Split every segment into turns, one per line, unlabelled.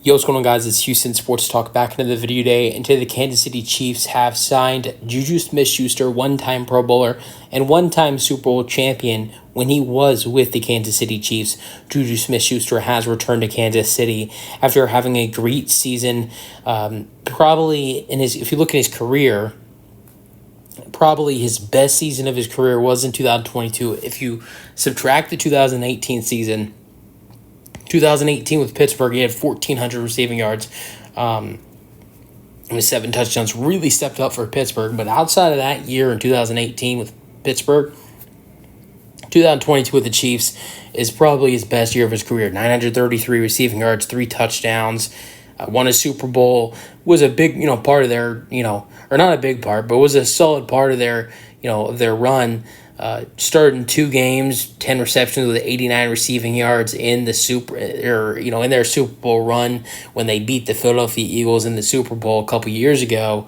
Yo, what's going on, guys? It's Houston Sports Talk back into the video today. And today the Kansas City Chiefs have signed JuJu Smith-Schuster, one-time Pro Bowler and one-time Super Bowl champion when he was with the Kansas City Chiefs. JuJu Smith-Schuster has returned to Kansas City after having a great season. Probably if you look at his career, probably his best season of his career was in 2022. If you subtract the 2018 season, 2018 with Pittsburgh, he had 1,400 receiving yards and 7 touchdowns. Really stepped up for Pittsburgh. But outside of that year in 2018 with Pittsburgh, 2022 with the Chiefs is probably his best year of his career. 933 receiving yards, 3 touchdowns, won a Super Bowl, was a big part of their, or not a big part, but was a solid part of their, of their run. Started in 2 games, 10 receptions with 89 receiving yards in the in their Super Bowl run when they beat the Philadelphia Eagles in the Super Bowl a couple years ago.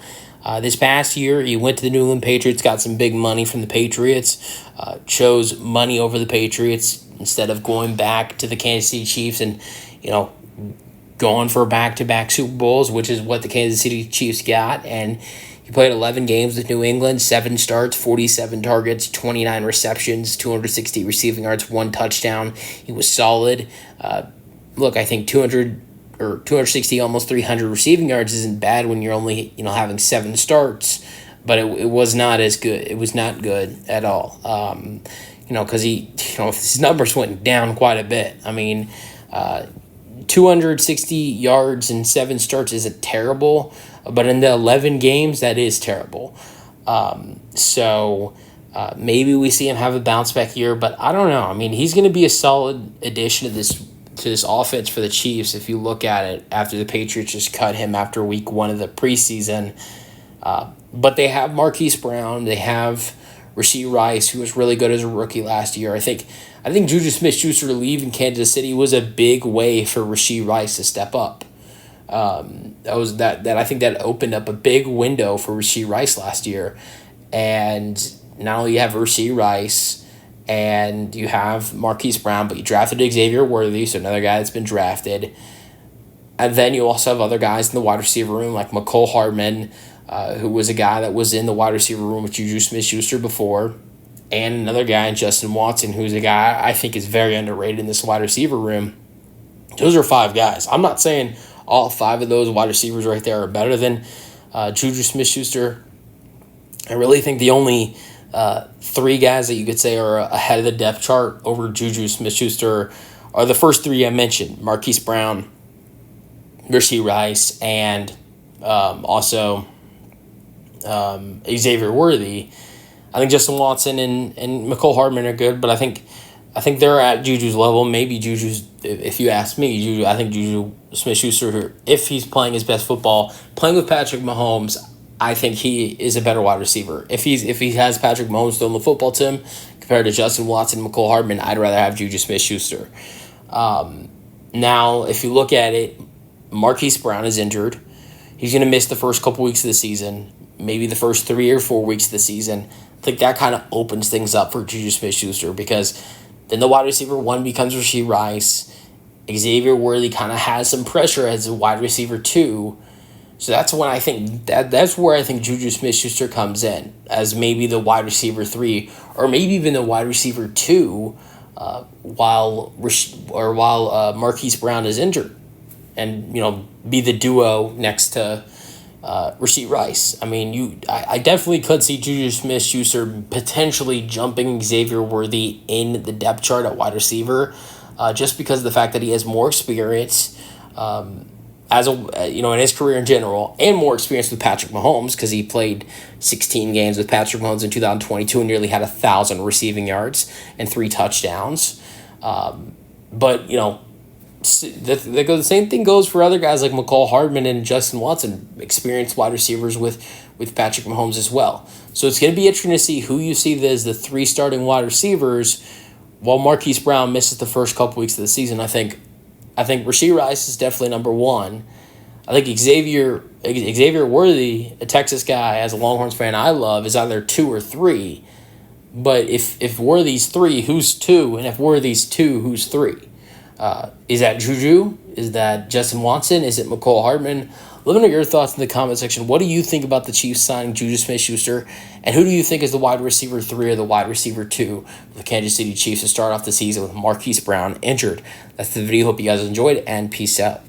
This past year, he went to the New England Patriots, got some big money from the Patriots, chose money over the Patriots instead of going back to the Kansas City Chiefs and, going for back-to-back Super Bowls, which is what the Kansas City Chiefs got. And he played 11 games with New England, 7 starts, 47 targets, 29 receptions, 260 receiving yards, 1 touchdown. He was solid. I think 260, almost 300 receiving yards isn't bad when you're only, having 7 starts, but it was not as good. It was not good at all. Because his numbers went down quite a bit. 260 yards and 7 starts isn't terrible, but in the 11 games, that is terrible. Maybe we see him have a bounce back year, but I don't know. He's going to be a solid addition to this offense for the Chiefs if you look at it after the Patriots just cut him after week 1 of the preseason. But they have Marquise Brown. They have Rashee Rice, who was really good as a rookie last year. I think JuJu Smith-Schuster leaving Kansas City was a big way for Rashee Rice to step up. I think that opened up a big window for Rashee Rice last year. And not only you have Rashee Rice and you have Marquise Brown, but you drafted Xavier Worthy, so another guy that's been drafted. And then you also have other guys in the wide receiver room like Mecole Hardman, who was a guy that was in the wide receiver room with JuJu Smith-Schuster before, and another guy, Justin Watson, who's a guy I think is very underrated in this wide receiver room. Those are 5 guys. I'm not saying all 5 of those wide receivers right there are better than JuJu Smith-Schuster. I really think the only 3 guys that you could say are ahead of the depth chart over JuJu Smith-Schuster are the first 3 I mentioned: Marquise Brown, Rashee Rice, and also Xavier Worthy. I think Justin Watson and Mecole Hardman are good, but I think they're at JuJu's level. Maybe JuJu's, if you ask me, I think JuJu Smith-Schuster, if he's playing his best football, playing with Patrick Mahomes, I think he is a better wide receiver. If he has Patrick Mahomes still on the football team compared to Justin Watson and Mecole Hardman, I'd rather have JuJu Smith-Schuster. Now, if you look at it, Marquise Brown is injured. He's going to miss the first couple weeks of the season, maybe the first 3 or 4 weeks of the season. I think that kind of opens things up for JuJu Smith-Schuster because then the wide receiver 1 becomes Rashee Rice. Xavier Worthy kind of has some pressure as a wide receiver 2. So that's when I think that's where I think JuJu Smith-Schuster comes in as maybe the wide receiver 3 or maybe even the wide receiver 2 while Marquise Brown is injured, and be the duo next to Rashee Rice. I definitely could see JuJu Smith-Schuster potentially jumping Xavier Worthy in the depth chart at wide receiver, just because of the fact that he has more experience in his career in general, and more experience with Patrick Mahomes because he played 16 games with Patrick Mahomes in 2022 and nearly had 1,000 receiving yards and 3 touchdowns. The same thing goes for other guys like Mecole Hardman and Justin Watson, experienced wide receivers with Patrick Mahomes as well. So it's going to be interesting to see who you see as the 3 starting wide receivers while Marquise Brown misses the first couple weeks of the season. I think Rashee Rice is definitely number 1. I think Xavier Worthy, a Texas guy, as a Longhorns fan I love, is either 2 or 3. But if Worthy's 3, who's 2? And if Worthy's 2, who's 3? Is that JuJu? Is that Justin Watson? Is it McCole Hardman? Let me know your thoughts in the comment section. What do you think about the Chiefs signing JuJu Smith-Schuster? And who do you think is the wide receiver 3 or the wide receiver 2 for the Kansas City Chiefs to start off the season with Marquise Brown injured? That's the video. Hope you guys enjoyed, and peace out.